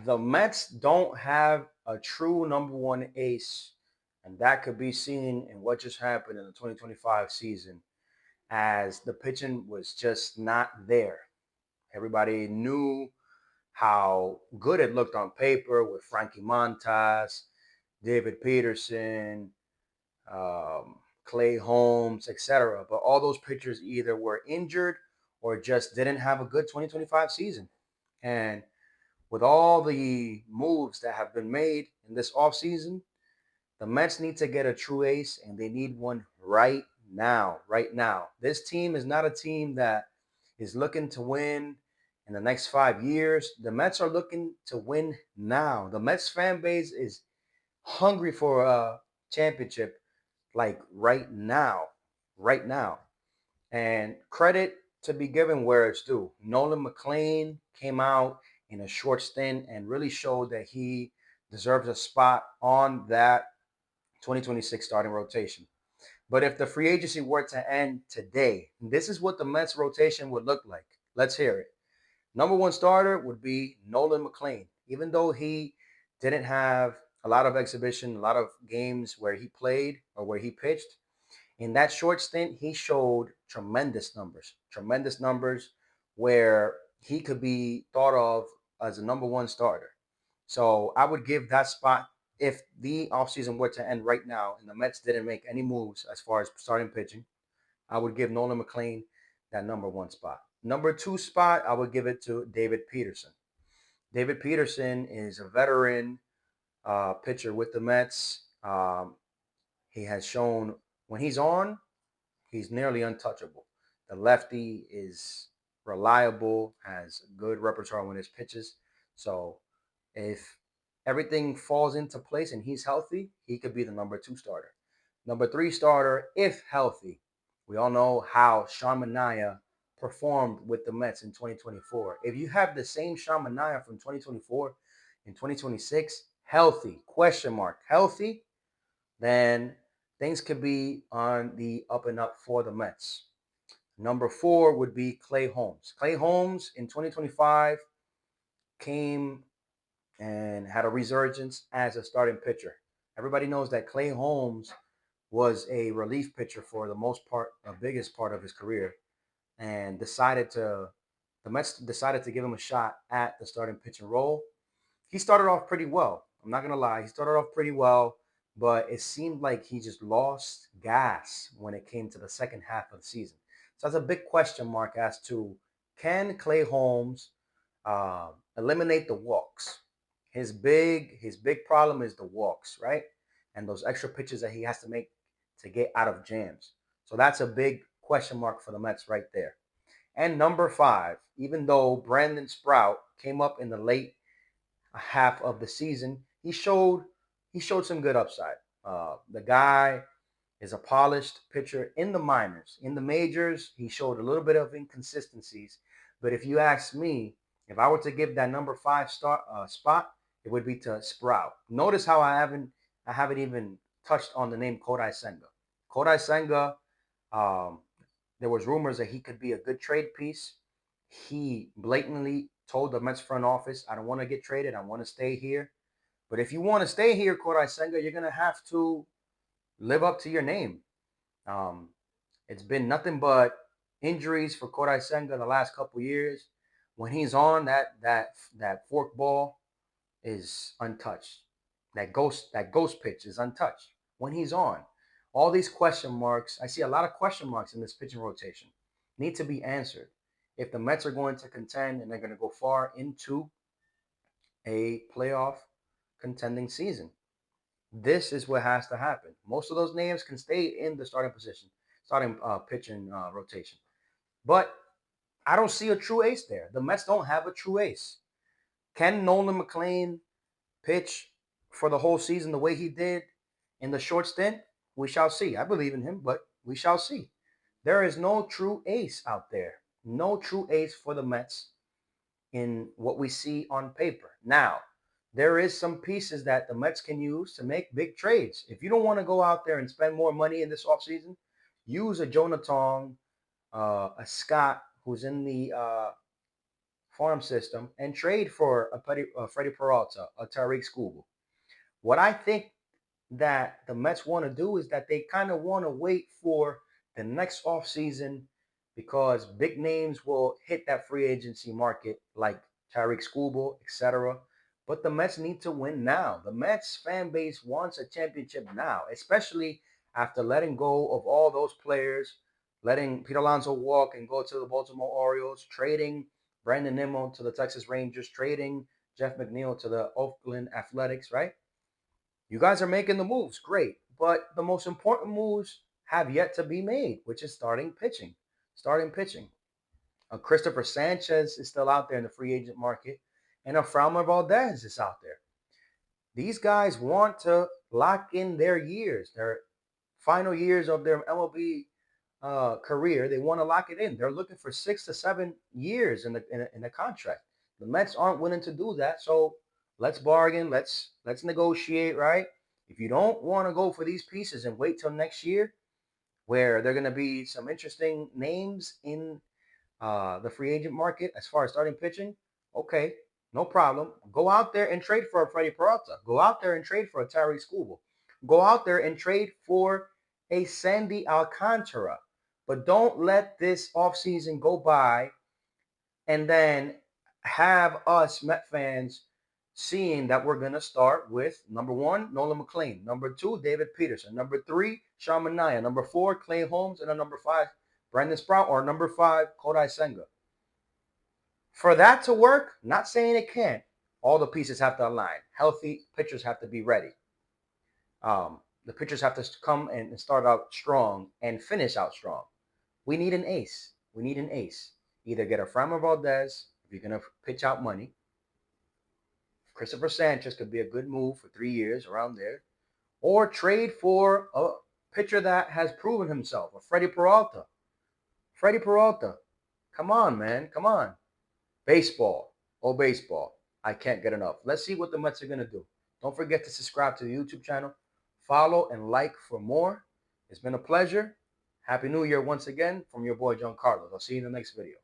The Mets don't have a true number one ace, and that could be seen in what just happened in the 2025 season, as the pitching was just not there. Everybody knew how good it looked on paper with Frankie Montas, David Peterson, Clay Holmes, etc. But all those pitchers either were injured or just didn't have a good 2025 season. And with all the moves that have been made in this offseason, the Mets need to get a true ace, and they need one right now. Right now. This team is not a team that is looking to win in the next 5 years. The Mets are looking to win now. The Mets fan base is hungry for a championship, like right now. Right now. And credit to be given where it's due. Nolan McLean came out in a short stint and really showed that he deserves a spot on that 2026 starting rotation. But if the free agency were to end today, this is what the Mets rotation would look like. Let's hear it. Number one starter would be Nolan McLean. Even though he didn't have a lot of exhibition, a lot of games where he played or where he pitched, in that short stint, he showed tremendous numbers where he could be thought of as a number one starter. So I would give that spot if the offseason were to end right now and the Mets didn't make any moves as far as starting pitching. I would give Nolan McLean that number one spot. Number two spot, I would give it to David Peterson. David Peterson is a veteran pitcher with the Mets. He has shown when he's on, he's nearly untouchable. The lefty is reliable, has good repertoire when his pitches. So if everything falls into place and he's healthy, he could be the number two starter. Number three starter, if healthy. We all know how Sean Manaea performed with the Mets in 2024. If you have the same Sean Manaea from 2024 in 2026, healthy, question mark, healthy, then things could be on the up and up for the Mets. Number four would be Clay Holmes. Clay Holmes in 2025 came and had a resurgence as a starting pitcher. Everybody knows that Clay Holmes was a relief pitcher for the most part, the biggest part of his career, and the Mets decided to give him a shot at the starting pitching role. He started off pretty well. I'm not gonna lie, he started off pretty well, but it seemed like he just lost gas when it came to the second half of the season. So that's a big question mark as to can Clay Holmes eliminate the walks. His big problem is the walks, right? And those extra pitches that he has to make to get out of jams. So that's a big question mark for the Mets right there. And number five, even though Brandon Sprout came up in the late half of the season, he showed some good upside. The guy is a polished pitcher in the minors. In the majors, he showed a little bit of inconsistencies. But if you ask me, if I were to give that number five spot, it would be to Sprout. Notice how I haven't even touched on the name Kodai Senga. Kodai Senga, um, there was rumors that he could be a good trade piece. He blatantly told the Mets front office, "I don't want to get traded. I want to stay here." But if you want to stay here, Kodai Senga, you're gonna have to live up to your name. Um, it's been nothing but injuries for Kodai Senga the last couple years. When he's on, that fork ball is untouched. That ghost pitch is untouched when he's on. All these question marks, I see a lot of question marks in this pitching rotation, need to be answered. If the Mets are going to contend and they're going to go far into a playoff contending season, this is what has to happen. Most of those names can stay in the starting position, starting pitching rotation. But I don't see a true ace there. The Mets don't have a true ace. Can Nolan McLean pitch for the whole season the way he did in the short stint? We shall see. I believe in him, but we shall see. There is no true ace out there. No true ace for the Mets in what we see on paper. Now, there is some pieces that the Mets can use to make big trades. If you don't want to go out there and spend more money in this offseason, use a Jonah Tong, a Scott who's in the farm system and trade for a Freddie Peralta, a Tariq Skubal. What I think that the Mets want to do is that they kind of want to wait for the next offseason because big names will hit that free agency market like Tariq Skubal, etc. But the Mets need to win now. The Mets fan base wants a championship now, especially after letting go of all those players, letting Pete Alonso walk and go to the Baltimore Orioles, trading Brandon Nimmo to the Texas Rangers, trading Jeff McNeil to the Oakland Athletics, right? You guys are making the moves, great. But the most important moves have yet to be made, which is starting pitching. Starting pitching. Christopher Sanchez is still out there in the free agent market, and Framber Valdez is out there. These guys want to lock in their years, their final years of their MLB career. They want to lock it in. They're looking for 6 to 7 years in the contract. The Mets aren't willing to do that, so let's bargain. Let's negotiate, right? If you don't want to go for these pieces and wait till next year, where there are going to be some interesting names in the free agent market as far as starting pitching, okay, no problem. Go out there and trade for a Freddie Peralta. Go out there and trade for a Tyree Skubal. Go out there and trade for a Sandy Alcantara. But don't let this offseason go by and then have us Met fans seeing that we're going to start with number 1, Nolan McLean. Number 2, David Peterson. Number 3, Sean Manaea. Number 4, Clay Holmes. And number 5, Brandon Sprout. Or number 5, Kodai Senga. For that to work, not saying it can't, all the pieces have to align. Healthy pitchers have to be ready. The pitchers have to come and start out strong and finish out strong. We need an ace. We need an ace. Either get a Framber Valdez if you're going to pitch out money. Christopher Sanchez could be a good move for 3 years around there. Or trade for a pitcher that has proven himself, a Freddie Peralta. Freddie Peralta. Come on, man. Come on. Baseball. Oh, baseball. I can't get enough. Let's see what the Mets are going to do. Don't forget to subscribe to the YouTube channel. Follow and like for more. It's been a pleasure. Happy New Year once again from your boy, John Carlos. I'll see you in the next video.